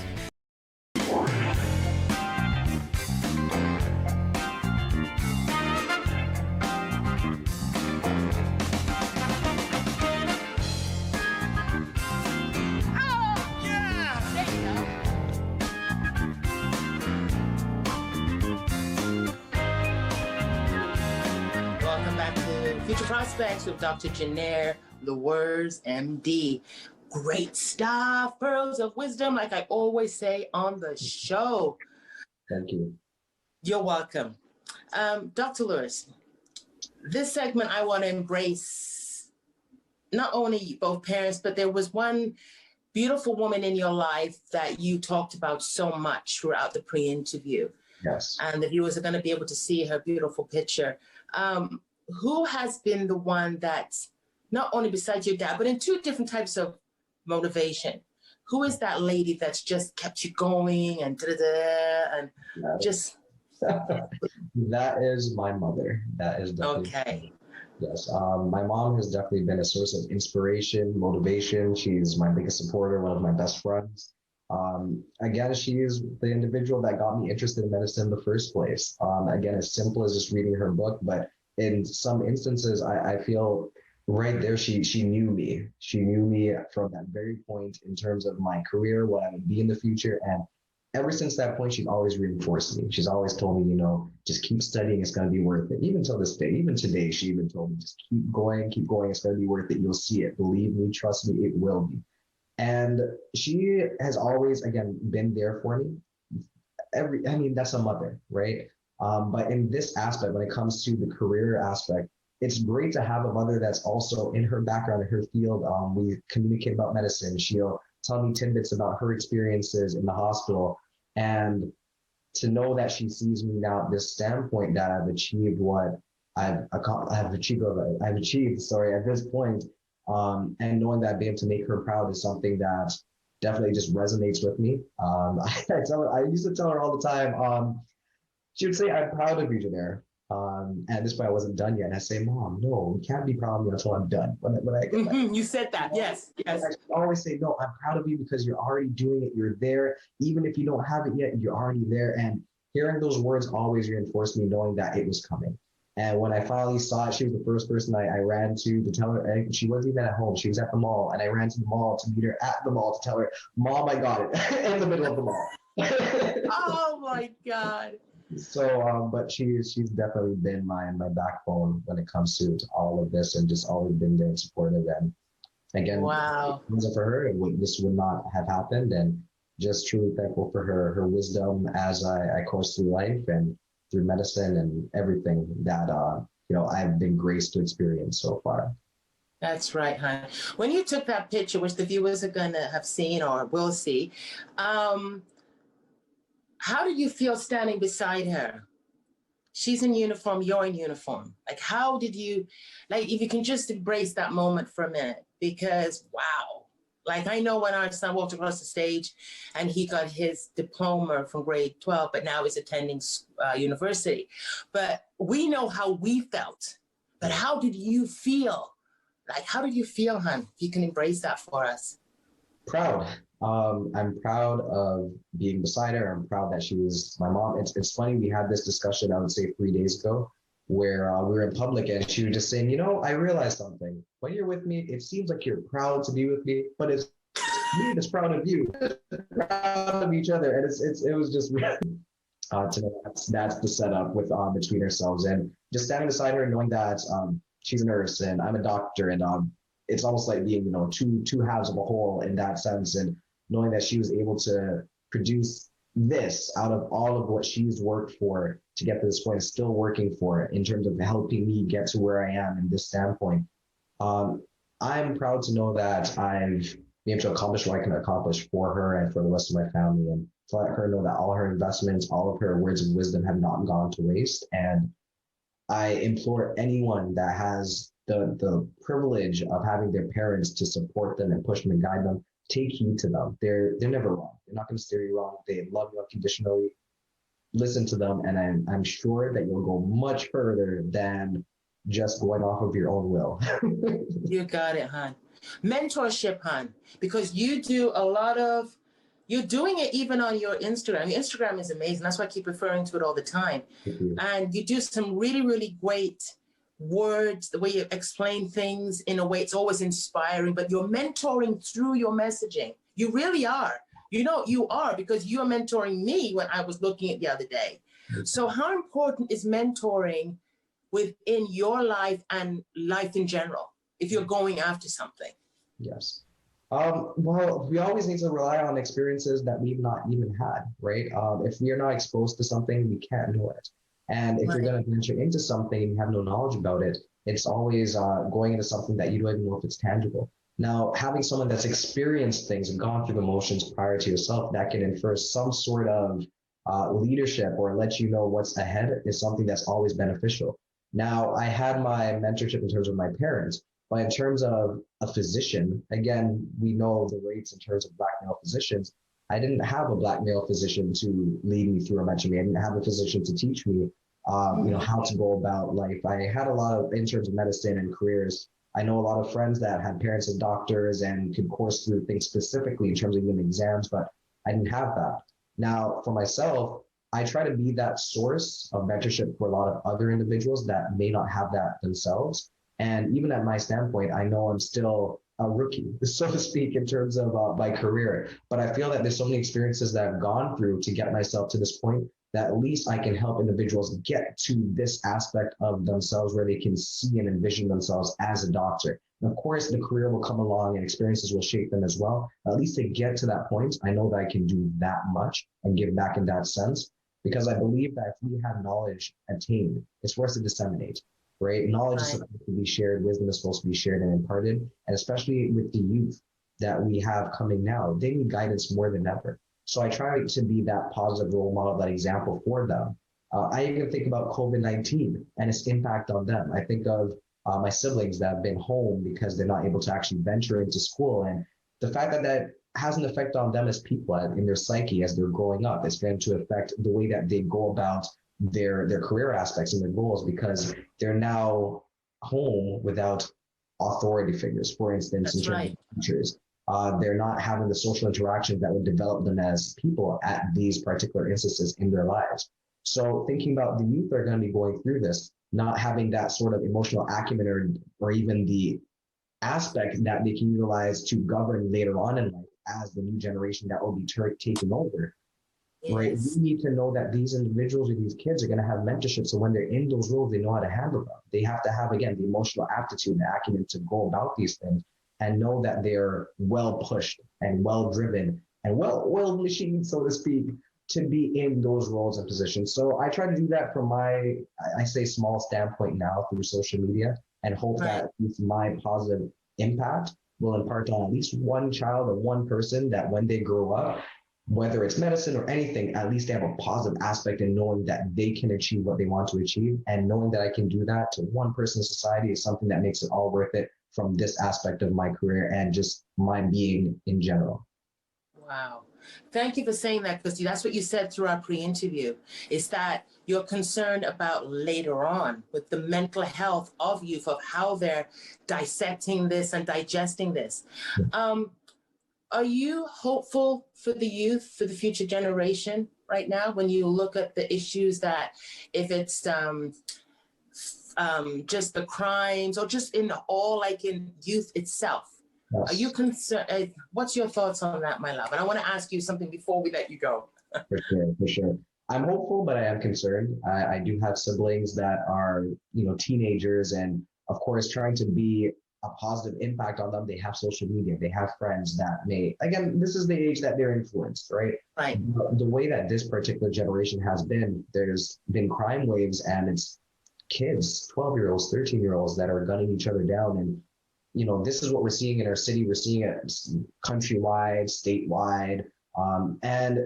Speaker 1: Future Prospects with Dr. Jennaire Lewars, MD. Great stuff, pearls of wisdom, like I always say on the show.
Speaker 2: Thank you.
Speaker 1: You're welcome. Dr. Lewars, this segment I want to embrace not only both parents, but there was one beautiful woman in your life that you talked about so much throughout the pre-interview.
Speaker 2: Yes.
Speaker 1: And the viewers are going to be able to see her beautiful picture. Who has been the one that's not only besides your dad, but in two different types of motivation? Who is that lady that's just kept you going and and just...
Speaker 2: That is my mother. That is definitely
Speaker 1: okay.
Speaker 2: Yes. My mom has definitely been a source of inspiration, motivation. She's my biggest supporter, one of my best friends. Again, she is the individual that got me interested in medicine in the first place. Again, as simple as just reading her book, but in some instances, I feel right there, she knew me. She knew me from that very point in terms of my career, what I would be in the future. And ever since that point, she's always reinforced me. She's always told me, you know, just keep studying. It's going to be worth it. Even till this day, even today, she even told me, just keep going. It's going to be worth it. You'll see it. Believe me, trust me, it will be. And she has always, again, been there for me. That's a mother, right? But in this aspect, when it comes to the career aspect, it's great to have a mother that's also in her background, in her field. We communicate about medicine. She'll tell me tidbits about her experiences in the hospital. And to know that she sees me now at this standpoint, that I've achieved what I've achieved at this point, and knowing that I've been able to make her proud is something that definitely just resonates with me. I used to tell her all the time, she would say, "I'm proud of you, Jennaire." And at this point I wasn't done yet. And I say, "Mom, no, you can't be proud of me until I'm done." When I get
Speaker 1: You said that, yes.
Speaker 2: I always say, "No, I'm proud of you because you're already doing it. You're there. Even if you don't have it yet, you're already there." And hearing those words always reinforced me, knowing that it was coming. And when I finally saw it, she was the first person I ran to tell her. And she wasn't even at home. She was at the mall. And I ran to the mall to meet her at the mall to tell her, "Mom, I got it," in the middle of the mall.
Speaker 1: Oh my God.
Speaker 2: So, but she's definitely been my backbone when it comes to all of this, and just always been there and supportive. And again,
Speaker 1: wow.
Speaker 2: If it wasn't for her, this would not have happened. And just truly thankful for her wisdom as I course through life and through medicine and everything that I've been graced to experience so far.
Speaker 1: That's right, hon. When you took that picture, which the viewers are gonna have seen or will see, how did you feel standing beside her? She's in uniform, you're in uniform. Like, how did you, like, if you can just embrace that moment for a minute, because wow. Like, I know when our son walked across the stage and he got his diploma from grade 12, but now he's attending university. But we know how we felt. But how did you feel? Like, how did you feel, hon? If you can embrace that for us.
Speaker 2: Proud. I'm proud of being beside her. I'm proud that she was my mom. It's funny, we had this discussion, I would say 3 days ago, where we were in public and she was just saying, "You know, I realized something. When you're with me, it seems like you're proud to be with me, but it's me that's proud of you. Proud of each other." And it was just to know that's the setup with between ourselves, and just standing beside her and knowing that she's a nurse and I'm a doctor, and it's almost like being, two halves of a whole in that sense, and knowing that she was able to produce this out of all of what she's worked for to get to this point, still working for it in terms of helping me get to where I am in this standpoint. I'm proud to know that I've been able to accomplish what I can accomplish for her and for the rest of my family, and to let her know that all her investments, all of her words of wisdom have not gone to waste. And I implore anyone that has the privilege of having their parents to support them and push them and guide them, take heed to them. They're never wrong. They're not going to steer you wrong. They love you unconditionally. Listen to them, and I'm sure that you'll go much further than just going off of your own will.
Speaker 1: You got it, hon. Mentorship, hon, because you do a lot of, you're doing it even on your Instagram. Your Instagram is amazing. That's why I keep referring to it all the time. And you do some really, really great words, the way you explain things in a way, it's always inspiring, but you're mentoring through your messaging. You really are. You are, because you're mentoring me when I was looking at the other day. So how important is mentoring within your life and life in general? if you're going after something?
Speaker 2: Yes. Well, we always need to rely on experiences that we've not even had, right? If we are not exposed to something, we can't know it. And if you're going to venture into something and you have no knowledge about it, it's always going into something that you don't even know if it's tangible. Now, having someone that's experienced things and gone through the motions prior to yourself, that can infer some sort of leadership or let you know what's ahead is something that's always beneficial. Now, I had my mentorship in terms of my parents, but in terms of a physician, again, we know the rates in terms of Black male physicians. I didn't have a Black male physician to lead me through or mentor me. I didn't have a physician to teach me, how to go about life. I had a lot of, in terms of medicine and careers, I know a lot of friends that had parents as doctors and could course through things specifically in terms of even exams, but I didn't have that. Now, for myself, I try to be that source of mentorship for a lot of other individuals that may not have that themselves. And even at my standpoint, I know I'm still a rookie, so to speak, in terms of my career. But I feel that there's so many experiences that I've gone through to get myself to this point that at least I can help individuals get to this aspect of themselves where they can see and envision themselves as a doctor. And of course, the career will come along and experiences will shape them as well. But at least to get to that point, I know that I can do that much and give back in that sense, because I believe that if we have knowledge attained, it's for us to disseminate. Right? Knowledge is supposed to be shared, wisdom is supposed to be shared and imparted. And especially with the youth that we have coming now, they need guidance more than ever. So I try to be that positive role model, that example for them. I even think about COVID-19 and its impact on them. I think of my siblings that have been home because they're not able to actually venture into school. And the fact that that has an effect on them as people in their psyche as they're growing up. It's going to affect the way that they go about their career aspects and their goals, because they're now home without authority figures, for instance, in terms of teachers. They're not having the social interactions that would develop them as people at these particular instances in their lives. So thinking about the youth that are going to be going through this, not having that sort of emotional acumen or even the aspect that they can utilize to govern later on in life as the new generation that will be taking over. Right. We need to know that these individuals or these kids are going to have mentorship. So when they're in those roles, they know how to handle them. They have to have, again, the emotional aptitude and the acumen to go about these things and know that they're well pushed and well driven and well-oiled machines, so to speak, to be in those roles and positions. So I try to do that from my, I say, small standpoint now through social media, and hope that at least my positive impact will impart on at least one child or one person that when they grow up, whether it's medicine or anything, at least they have a positive aspect in knowing that they can achieve what they want to achieve. And knowing that I can do that to one person in society is something that makes it all worth it from this aspect of my career and just my being in general.
Speaker 1: Wow. Thank you for saying that, Christy. That's what you said through our pre-interview, is that you're concerned about later on with the mental health of youth, of how they're dissecting this and digesting this. Are you hopeful for the youth, for the future generation right now, when you look at the issues that, if it's just the crimes or just in all, like in youth itself? Yes. Are you concerned? What's your thoughts on that, my love? And I want to ask you something before we let you go.
Speaker 2: For sure. I'm hopeful, but I am concerned. I do have siblings that are, teenagers, and of course, trying to be a positive impact on them. They have social media, they have friends that may, again, this is the age that they're influenced, right?
Speaker 1: Right.
Speaker 2: The way that this particular generation has been, there's been crime waves, and it's kids, 12-year-olds, 13-year-olds that are gunning each other down. And, this is what we're seeing in our city. We're seeing it countrywide, statewide. And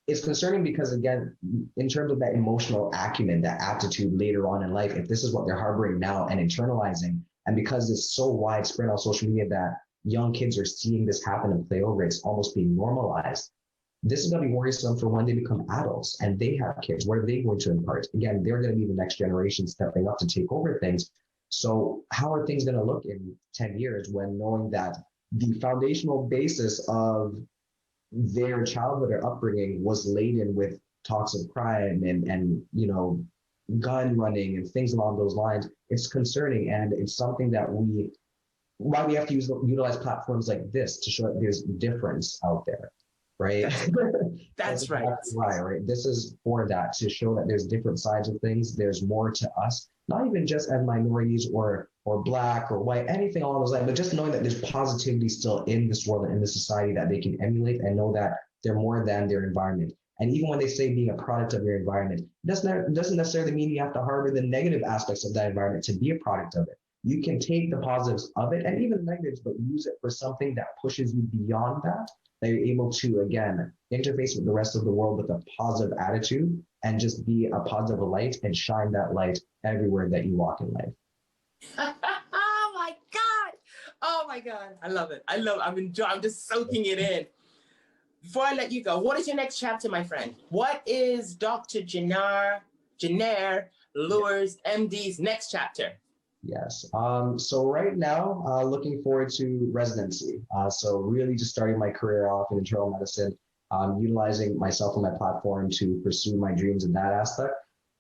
Speaker 2: it's concerning because, again, in terms of that emotional acumen, that aptitude later on in life, if this is what they're harboring now and internalizing, and because it's so widespread on social media that young kids are seeing this happen and play over, it's almost being normalized. This is going to be worrisome for when they become adults and they have kids. What are they going to impart? Again, they're going to be the next generation stepping up to take over things. So how are things going to look in 10 years when knowing that the foundational basis of their childhood or upbringing was laden with talks of crime and gun running and things along those lines? It's concerning, and it's something that why we have to utilize platforms like this to show that there's difference out there, right?
Speaker 1: That's right.
Speaker 2: Why, right? This is for that, to show that there's different sides of things. There's more to us not even just as minorities or Black or white, anything along those lines, but just knowing that there's positivity still in this world and in this society that they can emulate and know that they're more than their environment. And even when they say being a product of your environment, it doesn't necessarily mean you have to harbor the negative aspects of that environment to be a product of it. You can take the positives of it and even the negatives, but use it for something that pushes you beyond that you're able to, again, interface with the rest of the world with a positive attitude and just be a positive light and shine that light everywhere that you walk in life.
Speaker 1: Oh my God. Oh my God. I love it. I'm just soaking it in. Before I let you go, what is your next chapter, my friend? What is Dr. Jennaire Lewars, MD's next chapter?
Speaker 2: Yes. So right now, looking forward to residency. So really just starting my career off in internal medicine, utilizing myself and my platform to pursue my dreams in that aspect.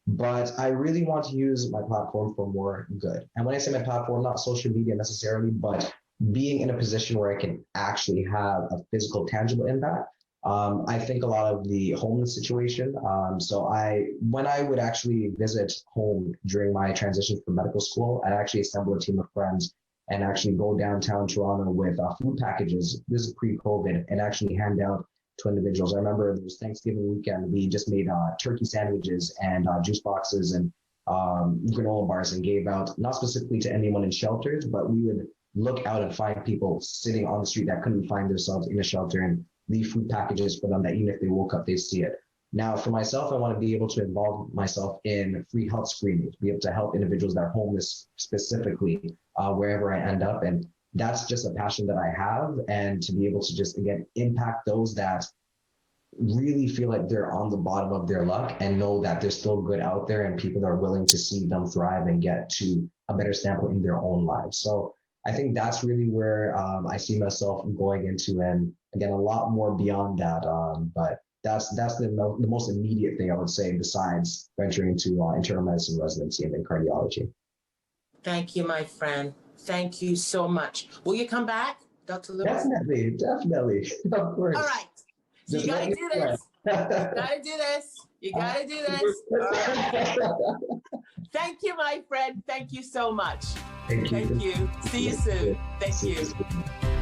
Speaker 2: But I really want to use my platform for more good. And when I say my platform, not social media necessarily, but being in a position where I can actually have a physical, tangible impact. I think a lot of the homeless situation. When I would actually visit home during my transition from medical school, I'd actually assemble a team of friends and actually go downtown Toronto with food packages. This is pre-COVID, and actually hand out to individuals. I remember it was Thanksgiving weekend. We just made turkey sandwiches and juice boxes and granola bars and gave out, not specifically to anyone in shelters, but we would look out and find people sitting on the street that couldn't find themselves in a shelter and leave food packages for them that even if they woke up, they'd see it. Now, for myself, I want to be able to involve myself in free health screenings, be able to help individuals that are homeless specifically wherever I end up. And that's just a passion that I have. And to be able to just, again, impact those that really feel like they're on the bottom of their luck and know that there's still good out there and people are willing to see them thrive and get to a better standpoint in their own lives. So I think that's really where I see myself going into, and again, a lot more beyond that. But that's the most immediate thing I would say, besides venturing into internal medicine residency and then cardiology.
Speaker 1: Thank you, my friend. Thank you so much. Will you come back, Dr. Lewis?
Speaker 2: Definitely. Of course.
Speaker 1: All right. So you gotta do this. You gotta do this. All right. Thank you, my friend. Thank you so much.
Speaker 2: Thank you.
Speaker 1: See you soon. Thank you.